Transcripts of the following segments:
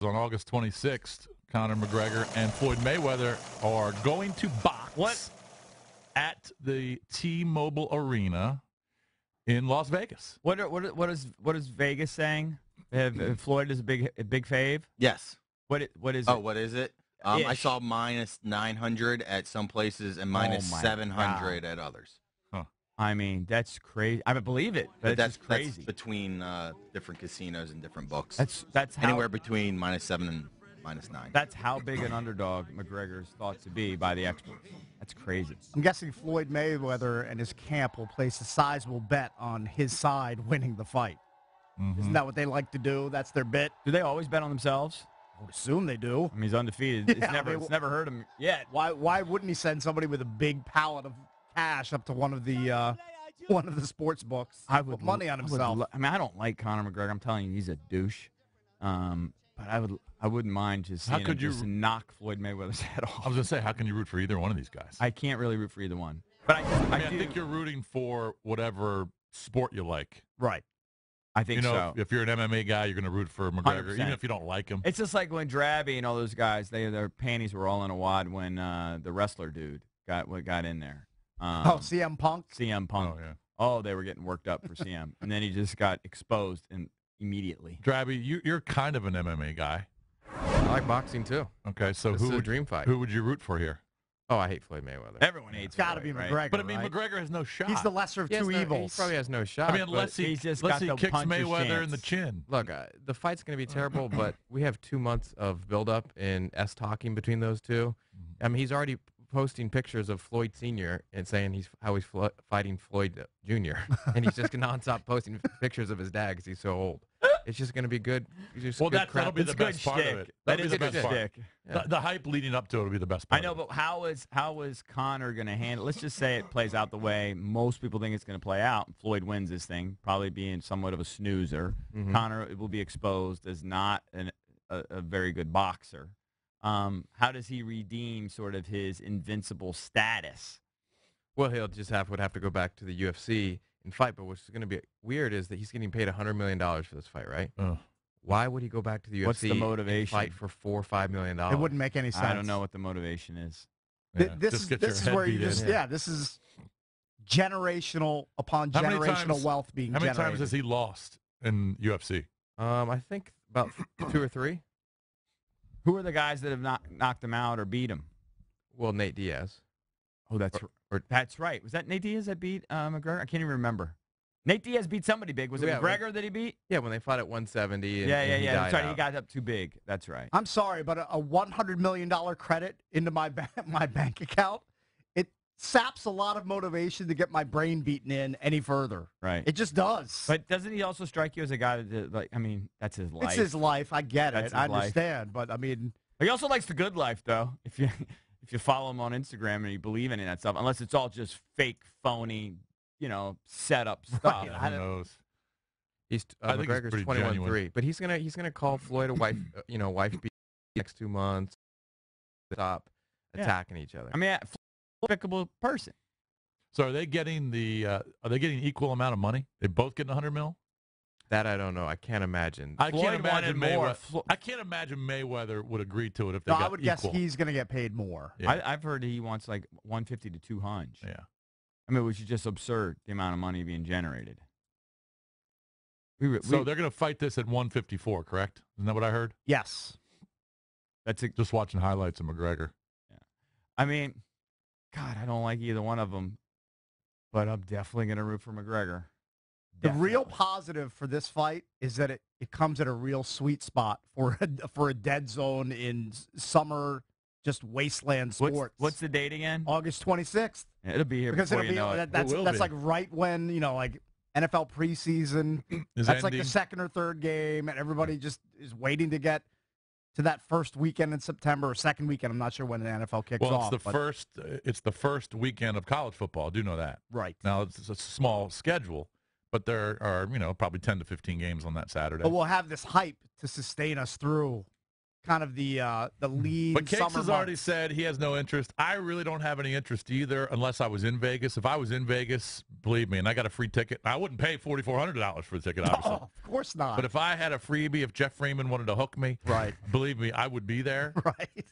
on August 26th, Conor McGregor and Floyd Mayweather are going to box at the T-Mobile Arena in Las Vegas. What is Vegas saying? Floyd is a big fave? Yes. What is it? Oh, what is it? I saw minus 900 at some places and minus 700 at others. Huh. I mean, that's crazy. I believe it, but that's crazy. That's between different casinos and different books. That's how, anywhere between minus 7 and minus 9. That's how big an underdog McGregor's thought to be by the experts. That's crazy. I'm guessing Floyd Mayweather and his camp will place a sizable bet on his side winning the fight. Mm-hmm. Isn't that what they like to do? That's their bit. Do they always bet on themselves? I would assume they do. I mean, he's undefeated. Yeah, it's never hurt him yet. Why wouldn't he send somebody with a big pallet of cash up to one of the sports books? I would put money on himself. I don't like Conor McGregor. I'm telling you, he's a douche. But I wouldn't mind just seeing him just knock Floyd Mayweather's head off. I was going to say, how can you root for either one of these guys? I can't really root for either one. But I think you're rooting for whatever sport you like. Right. I think so. If you're an MMA guy, you're going to root for McGregor, 100%. even if you don't like him. It's just like when Drabby and all those guys, their panties were all in a wad when the wrestler dude got in there. CM Punk? CM Punk. Oh, yeah. Oh, they were getting worked up for CM. And then he just got exposed immediately. Drabby, you're kind of an MMA guy. I like boxing, too. Okay, so This is a dream fight. Who would you root for here? Oh, I hate Floyd Mayweather. Everyone hates Got to be Floyd, McGregor, right? But, I mean, McGregor has no shot. He's the lesser of two evils. He probably has no shot. I mean, unless he kicks Mayweather in the chin. Look, the fight's going to be terrible, but we have 2 months of build-up and talking between those two. I mean, he's already posting pictures of Floyd Sr. and saying how he's fighting Floyd Jr. And he's just nonstop posting pictures of his dad because he's so old. It's just going to be good. That'll be the best part of it. That is a good shtick. The hype leading up to it will be the best part. I know, but how is Conor going to handle? Let's just say it plays out the way most people think it's going to play out. Floyd wins this thing, probably being somewhat of a snoozer. Mm-hmm. Conor will be exposed as not a very good boxer. How does he redeem sort of his invincible status? Well, he'll just would have to go back to the UFC and fight, but what's going to be weird is that he's getting paid $100 million for this fight, right? Why would he go back to the UFC What's the motivation? and fight for $4 or $5 million? It wouldn't make any sense. I don't know what the motivation is. Yeah, this is where you just this is generational upon generational wealth being generated. How many times has he lost in UFC? I think about 2 or 3. Who are the guys that have knocked him out or beat him? Well, Nate Diaz. Oh, that's right. Was that Nate Diaz that beat McGregor? I can't even remember. Nate Diaz beat somebody big. Was it McGregor that he beat? Yeah, when they fought at 170. And, yeah. That's right. He got up too big. That's right. I'm sorry, but a $100 million credit into my bank account, it saps a lot of motivation to get my brain beaten in any further. Right. It just does. But doesn't he also strike you as a guy that, that's his life? It's his life. I get That's it. I his life. understand. But, I mean. He also likes the good life, though. If you follow him on Instagram and you believe in that stuff, unless it's all just fake, phony, set up stuff. Who knows? He's I think McGregor's it's 21-3, but he's gonna call Floyd a wife, wife beat next 2 months. Stop attacking each other. I mean, a despicable person. So are they getting equal amount of money? They both getting $100 million? That I don't know. I can't imagine. I can't imagine Mayweather would agree to it if they got equal. I would guess he's going to get paid more. Yeah. I've heard he wants like 150 to 200. Yeah. I mean, which is just absurd, the amount of money being generated. So they're going to fight this at 154, correct? Isn't that what I heard? Yes. Just watching highlights of McGregor. Yeah. I mean, God, I don't like either one of them, but I'm definitely going to root for McGregor. The real positive for this fight is that it comes at a real sweet spot for a dead zone in summer, just wasteland sports. What's the date again? August 26th. Yeah, it'll be here because before you know it. That's like right when like NFL preseason. That's ending. Like the second or third game, and everybody just is waiting to get to that first weekend in September or second weekend. I'm not sure when the NFL kicks off. It's the first weekend of college football. I do know that. Right. Now it's a small schedule. But there are, probably 10 to 15 games on that Saturday. But we'll have this hype to sustain us through kind of the lean But Cakes summer has already months. said he has no interest. I really don't have any interest either, unless I was in Vegas. If I was in Vegas, believe me, and I got a free ticket, I wouldn't pay $4,400 for the ticket, obviously. Oh, of course not. But if I had a freebie, if Jeff Freeman wanted to hook me, Right. believe me, I would be there. Right.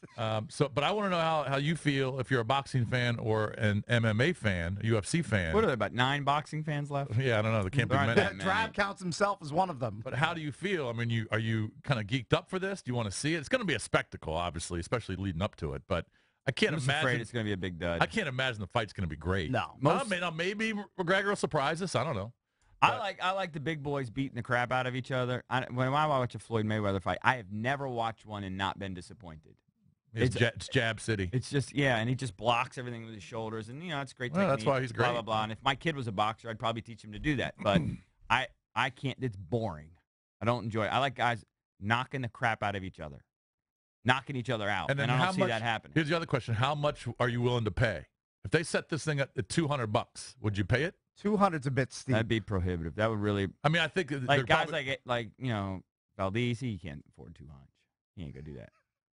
But I want to know how you feel if you're a boxing fan or an MMA fan, a UFC fan. What are there, about 9 boxing fans left? Yeah, I don't know. There can't be There aren't many. that many. Drab counts himself as one of them. But how do you feel? I mean, are you kind of geeked up for this? Do you want to see it? It's going to be a spectacle, obviously, especially leading up to it. But I can't I'm just imagine. afraid it's going to be a big dud. I can't imagine the fight's going to be great. No. Maybe McGregor will surprise us. I don't know. I like the big boys beating the crap out of each other. When I watch a Floyd Mayweather fight, I have never watched one and not been disappointed. It's Jab City. It's just, and he just blocks everything with his shoulders, and it's great Well, technique. that's why he's blah, great. blah, blah. And if my kid was a boxer, I'd probably teach him to do that. But I can't. It's boring. I don't enjoy it. I like guys knocking the crap out of each other, knocking each other out, And then I how don't see much, that happening. Here's the other question: how much are you willing to pay? If they set this thing at $200, would you pay it? 200's a bit steep. That'd be prohibitive. That would really, I mean, I think like guys like Valdez, he can't afford 200. He ain't gonna do that.